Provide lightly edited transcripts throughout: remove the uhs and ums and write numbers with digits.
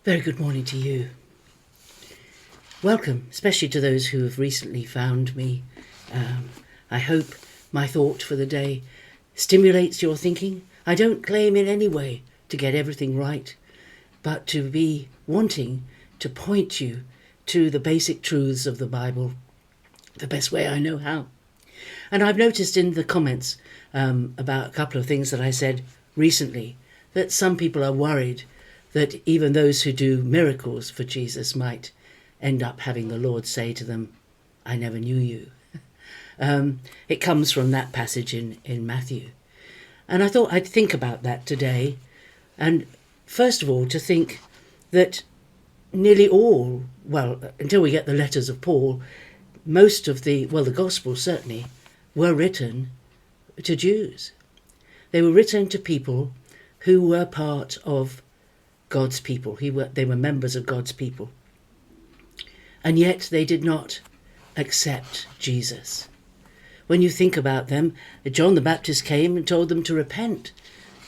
Very good morning to you. Welcome, especially to those who have recently found me. I hope my thought for the day stimulates your thinking. I don't claim in any way to get everything right, but to be wanting to point you to the basic truths of the Bible the best way I know how. And I've noticed in the comments about a couple of things that I said recently that some people are worried that even those who do miracles for Jesus might end up having the Lord say to them, "I never knew you." It comes from that passage in Matthew. And I thought I'd think about that today. And first of all, to think that nearly all, until we get the letters of Paul, most of the Gospels certainly, were written to Jews. They were written to people who were part of God's people. They were members of God's people. And yet they did not accept Jesus. When you think about them, John the Baptist came and told them to repent.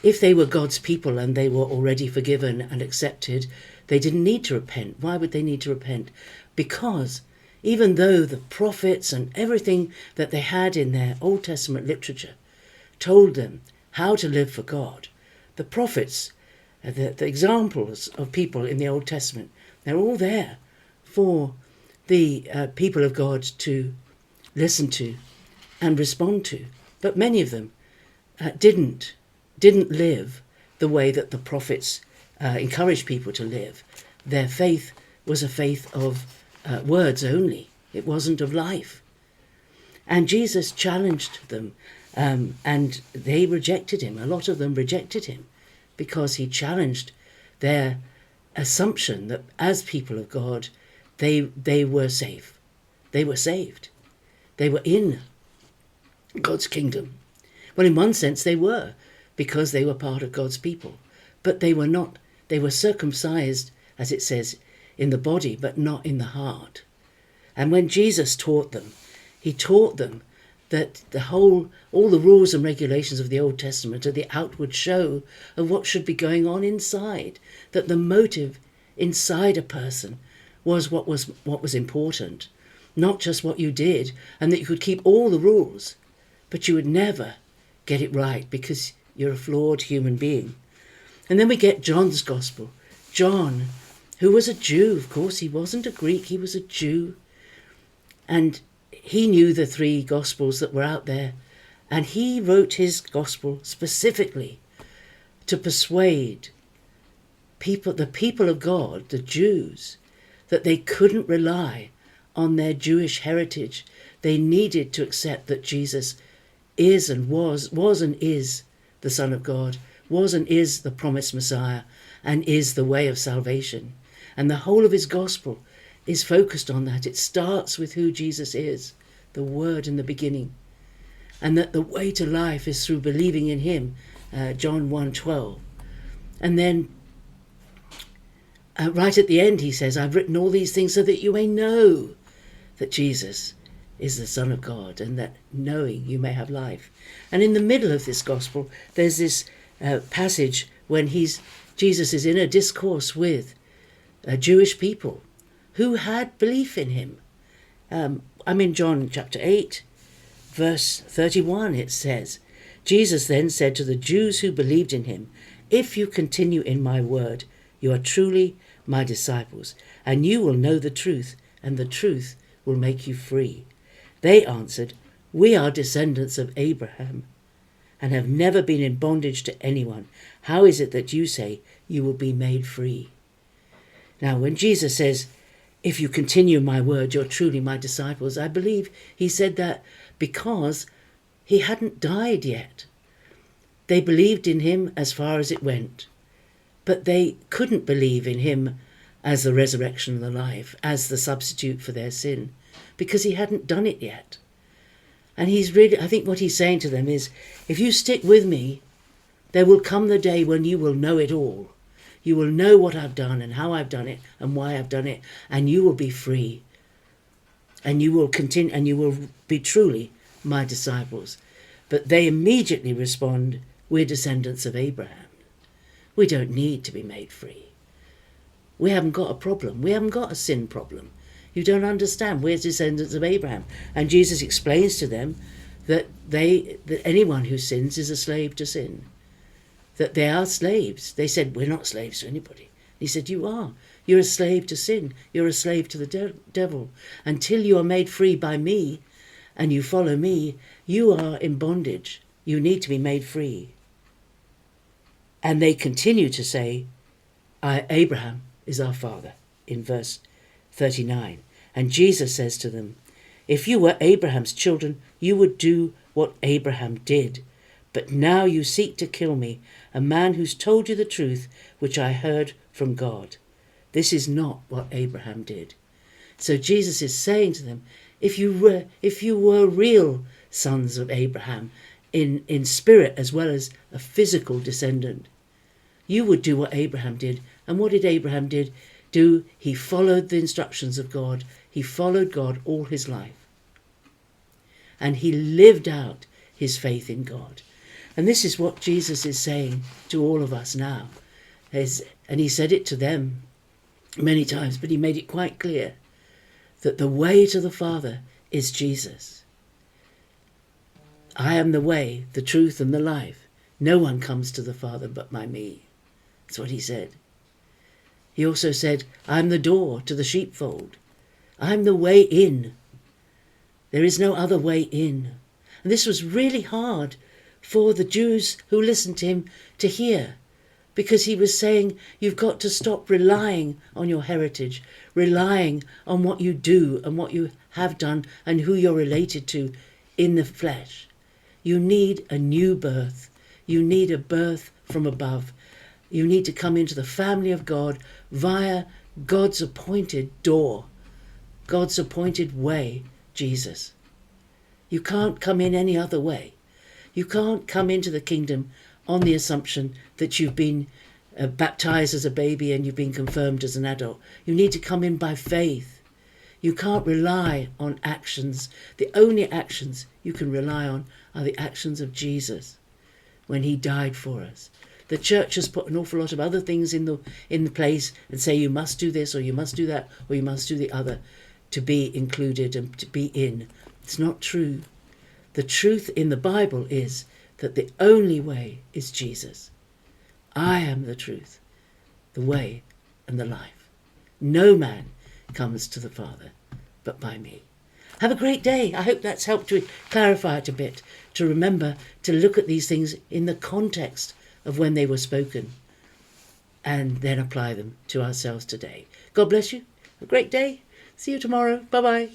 If they were God's people and they were already forgiven and accepted, they didn't need to repent. Why would they need to repent? Because even though the prophets and everything that they had in their Old Testament literature told them how to live for God, the prophets, the examples of people in the Old Testament, they're all there for the people of God to listen to and respond to. But many of them didn't live the way that the prophets encouraged people to live. Their faith was a faith of words only. It wasn't of life. And Jesus challenged them, and they rejected him. A lot of them rejected him because he challenged their assumption that as people of God, they were safe. They were saved. They were in God's kingdom. Well, in one sense they were, because they were part of God's people. But they were not. They were circumcised, as it says, in the body, but not in the heart. And when Jesus taught them, he taught them that all the rules and regulations of the Old Testament are the outward show of what should be going on inside, that the motive inside a person was what was important, not just what you did, and that you could keep all the rules, but you would never get it right because you're a flawed human being. And then we get John's Gospel. John, who was a Jew, of course, he wasn't a Greek, he was a Jew, and he knew the three Gospels that were out there, and he wrote his Gospel specifically to persuade the people of God, the Jews, that they couldn't rely on their Jewish heritage. They needed to accept that Jesus is and was and is the Son of God, was and is the promised Messiah, and is the way of salvation. And the whole of his Gospel is focused on that. It starts with who Jesus is, the Word in the beginning, and that the way to life is through believing in him, John 1:12. And then right at the end he says, "I've written all these things so that you may know that Jesus is the Son of God, and that knowing you may have life." And in the middle of this Gospel there's this passage when Jesus is in a discourse with Jewish people who had belief in him. I'm in John chapter 8, verse 31. It says, "Jesus then said to the Jews who believed in him, 'If you continue in my word, you are truly my disciples, and you will know the truth, and the truth will make you free.' They answered, 'We are descendants of Abraham and have never been in bondage to anyone. How is it that you say you will be made free?'" Now, when Jesus says, "If you continue in my word, you're truly my disciples," I believe he said that because he hadn't died yet. They believed in him as far as it went, but they couldn't believe in him as the resurrection and the life, as the substitute for their sin, because he hadn't done it yet. And I think what he's saying to them is, if you stick with me, there will come the day when you will know it all. You will know what I've done and how I've done it and why I've done it, and you will be free. And you will continue, and you will be truly my disciples. But they immediately respond, "We're descendants of Abraham. We don't need to be made free." We haven't got a problem. We haven't got a sin problem. You don't understand. We're descendants of Abraham. And Jesus explains to them that anyone who sins is a slave to sin. That they are slaves. They said, we're not slaves to anybody. He said, you are. You're a slave to sin. You're a slave to the devil. Until you are made free by me and you follow me, you are in bondage. You need to be made free. And they continue to say, Abraham is our father, in verse 39. And Jesus says to them, if you were Abraham's children, you would do what Abraham did. But now you seek to kill me, a man who's told you the truth, which I heard from God. This is not what Abraham did. So Jesus is saying to them, if you were real sons of Abraham, in spirit as well as a physical descendant, you would do what Abraham did. And what did Abraham do? He followed the instructions of God. He followed God all his life. And he lived out his faith in God. And this is what Jesus is saying to all of us now. And he said it to them many times, but he made it quite clear that the way to the Father is Jesus. I am the way, the truth, and the life. No one comes to the Father but by me. That's what he said. He also said, I'm the door to the sheepfold. I'm the way in. There is no other way in. And this was really hard for the Jews who listened to him to hear, because he was saying, you've got to stop relying on your heritage, relying on what you do and what you have done and who you're related to in the flesh. You need a new birth. You need a birth from above. You need to come into the family of God via God's appointed door, God's appointed way, Jesus. You can't come in any other way. You can't come into the kingdom on the assumption that you've been baptized as a baby and you've been confirmed as an adult. You need to come in by faith. You can't rely on actions. The only actions you can rely on are the actions of Jesus when he died for us. The church has put an awful lot of other things in the place and say you must do this or you must do that or you must do the other to be included and to be in. It's not true. The truth in the Bible is that the only way is Jesus. I am the truth, the way, and the life. No man comes to the Father but by me. Have a great day. I hope that's helped to clarify it a bit, to remember to look at these things in the context of when they were spoken and then apply them to ourselves today. God bless you. Have a great day. See you tomorrow. Bye-bye.